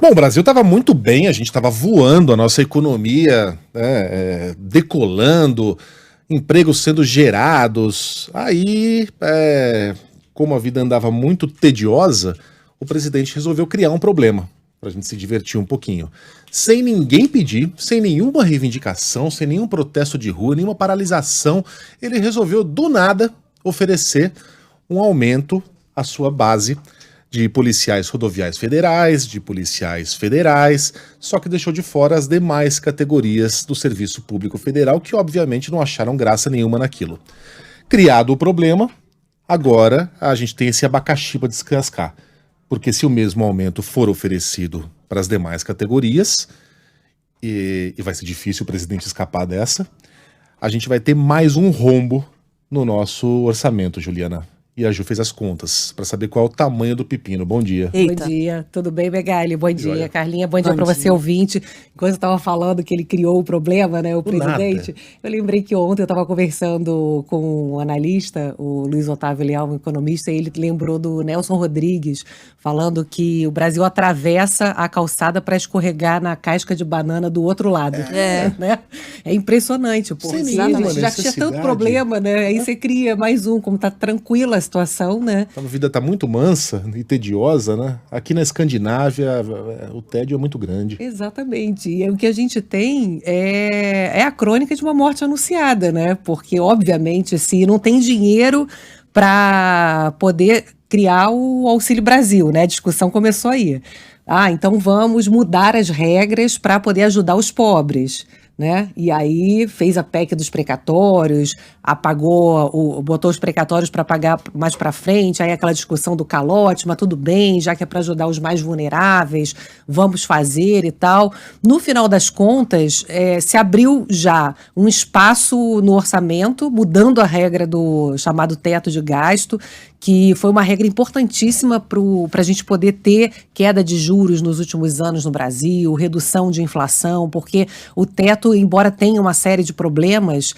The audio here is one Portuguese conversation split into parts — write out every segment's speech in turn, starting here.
Bom, o Brasil estava muito bem, a gente estava voando, a nossa economia decolando, empregos sendo gerados. Aí, como a vida andava muito tediosa, o presidente resolveu criar um problema para a gente se divertir um pouquinho. Sem ninguém pedir, sem nenhuma reivindicação, sem nenhum protesto de rua, nenhuma paralisação, ele resolveu do nada oferecer um aumento à sua base de policiais rodoviários federais, de policiais federais, só que deixou de fora as demais categorias do Serviço Público Federal, que obviamente não acharam graça nenhuma naquilo. Criado o problema, agora a gente tem esse abacaxi para descascar, porque se o mesmo aumento for oferecido para as demais categorias, e vai ser difícil o presidente escapar dessa, a gente vai ter mais um rombo no nosso orçamento, Juliana. E a Ju fez as contas para saber qual é o tamanho do pepino. Bom dia. Eita. Bom dia, tudo bem, Megali? Bom dia, Joia. Carlinha. Bom dia para você, ouvinte. Enquanto eu estava falando que ele criou o problema, né, o presidente, eu lembrei que ontem eu estava conversando com um analista, o Luiz Otávio Leal, um economista, e ele lembrou do Nelson Rodrigues, falando que o Brasil atravessa a calçada para escorregar na casca de banana do outro lado. Né? É impressionante, porque já tinha tanto problema, né? Aí você cria mais um, como tá tranquila a situação, né? A vida tá muito mansa e tediosa, né? Aqui na Escandinávia, o tédio é muito grande. Exatamente. E o que a gente tem é a crônica de uma morte anunciada, né? Porque, obviamente, se não tem dinheiro para poder criar o Auxílio Brasil, né? A discussão começou aí. Então vamos mudar as regras para poder ajudar os pobres, né? E aí fez a PEC dos precatórios, botou os precatórios para pagar mais para frente, aí aquela discussão do calote, mas tudo bem, já que é para ajudar os mais vulneráveis, vamos fazer e tal. No final das contas, se abriu já um espaço no orçamento, mudando a regra do chamado teto de gasto, que foi uma regra importantíssima para a gente poder ter queda de juros nos últimos anos no Brasil, redução de inflação, porque o teto, embora tenha uma série de problemas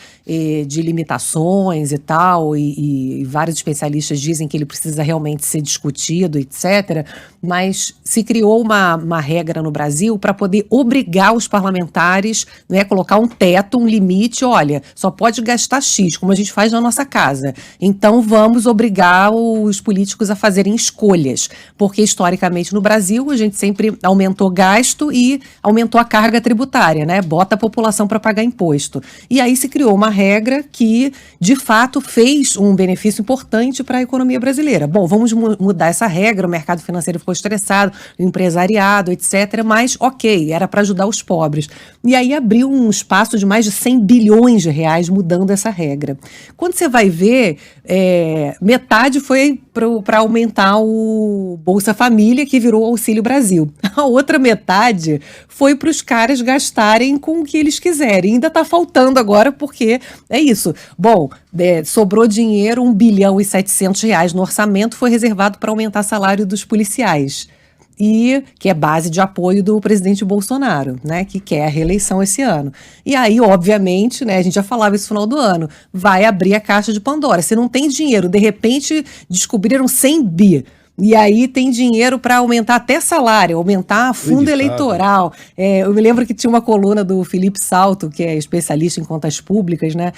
de limitações e tal, e vários especialistas dizem que ele precisa realmente ser discutido, etc., mas se criou uma regra no Brasil para poder obrigar os parlamentares, né, colocar um teto, um limite, olha, só pode gastar X, como a gente faz na nossa casa. Então vamos obrigar os políticos a fazerem escolhas, porque historicamente no Brasil a gente sempre aumentou gasto e aumentou a carga tributária, né? Bota a população para pagar imposto. E aí se criou uma regra que, de fato, fez um benefício importante para a economia brasileira. Bom, vamos mudar essa regra, o mercado financeiro ficou estressado, o empresariado, etc., mas ok, era para ajudar os pobres. E aí abriu um espaço de mais de 100 bilhões de reais mudando essa regra. Quando você vai ver, metade foi para aumentar o Bolsa Família, que virou Auxílio Brasil. A outra metade foi para os caras gastarem com o que eles quiserem. Ainda está faltando agora, porque é isso. Bom, sobrou dinheiro, 1 bilhão e 700 reais no orçamento, foi reservado para aumentar o salário dos policiais. E que é base de apoio do presidente Bolsonaro, né, que quer a reeleição esse ano. E aí, obviamente, né, a gente já falava isso no final do ano, vai abrir a caixa de Pandora. Se não tem dinheiro, de repente descobriram 100 bi. E aí tem dinheiro para aumentar até salário, aumentar fundo eleitoral. Eu me lembro que tinha uma coluna do Felipe Salto, que é especialista em contas públicas, né,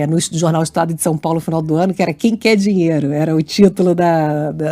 no Jornal Estado de São Paulo no final do ano, que era Quem Quer Dinheiro, era o título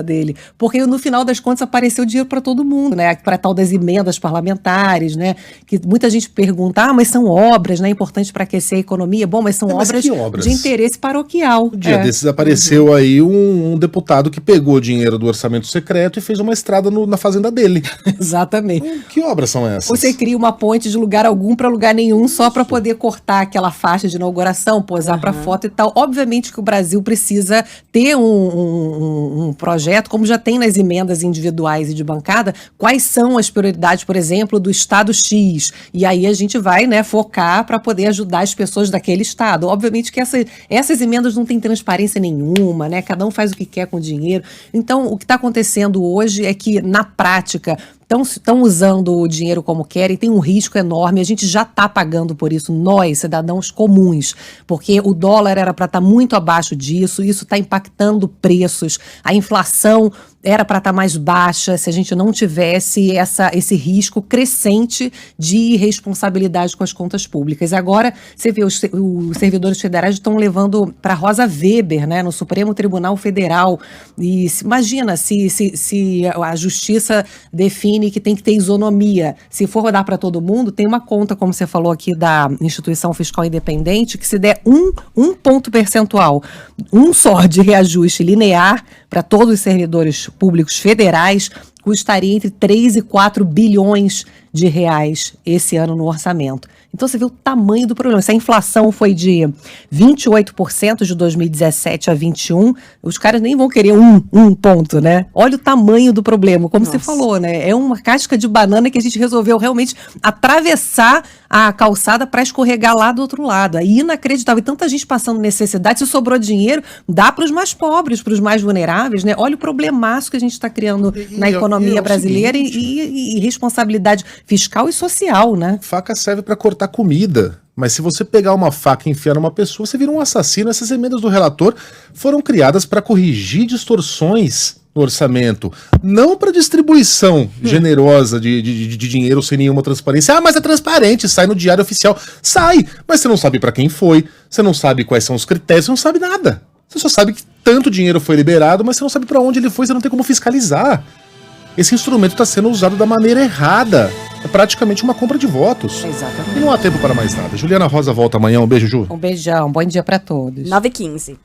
dele. Porque no final das contas apareceu dinheiro para todo mundo, né, para tal das emendas parlamentares, né, que muita gente pergunta, mas são obras, né, importantes para aquecer a economia. Bom, mas são obras de interesse paroquial. Um dia desses apareceu aí um deputado que pegou dinheiro do orçamento secreto e fez uma estrada na fazenda dele. Exatamente. Que obras são essas? Você cria uma ponte de lugar algum para lugar nenhum só para poder cortar aquela faixa de inauguração, posar para foto e tal. Obviamente que o Brasil precisa ter um projeto, como já tem nas emendas individuais e de bancada, quais são as prioridades, por exemplo, do estado X. E aí a gente vai, né, focar para poder ajudar as pessoas daquele estado. Obviamente que essas emendas não têm transparência nenhuma, né? Cada um faz o que quer com o dinheiro. Então, o que está acontecendo hoje é que, na prática, estão usando o dinheiro como querem, tem um risco enorme, a gente já está pagando por isso, nós, cidadãos comuns, porque o dólar era para estar muito abaixo disso, isso está impactando preços, a inflação era para estar mais baixa se a gente não tivesse esse risco crescente de irresponsabilidade com as contas públicas. Agora, você vê, os servidores federais estão levando para Rosa Weber, né, no Supremo Tribunal Federal, e imagina se a Justiça define que tem que ter isonomia, se for dar para todo mundo, tem uma conta, como você falou aqui, da Instituição Fiscal Independente, que se der um ponto percentual, um só de reajuste linear para todos os servidores públicos federais, custaria entre 3 e 4 bilhões de reais esse ano no orçamento. Então você vê o tamanho do problema. Se a inflação foi de 28% de 2017 a 21, os caras nem vão querer um ponto, né? Olha o tamanho do problema, como você falou, né? É uma casca de banana que a gente resolveu realmente atravessar a calçada para escorregar lá do outro lado. É inacreditável. E tanta gente passando necessidade, se sobrou dinheiro, dá para os mais pobres, para os mais vulneráveis, né? Olha o problemaço que a gente está criando na economia brasileira e responsabilidade fiscal e social, né? Faca serve para cortar comida, mas se você pegar uma faca e enfiar numa pessoa, você vira um assassino. Essas emendas do relator foram criadas para corrigir distorções no orçamento, não para distribuição generosa de dinheiro sem nenhuma transparência. Ah, mas é transparente, sai no Diário Oficial. Sai, mas você não sabe para quem foi, você não sabe quais são os critérios, você não sabe nada. Você só sabe que tanto dinheiro foi liberado, mas você não sabe para onde ele foi, você não tem como fiscalizar. Esse instrumento está sendo usado da maneira errada. É praticamente uma compra de votos. Exatamente. E não há tempo para mais nada. Juliana Rosa volta amanhã. Um beijo, Ju. Um beijão, bom dia para todos. 9h15.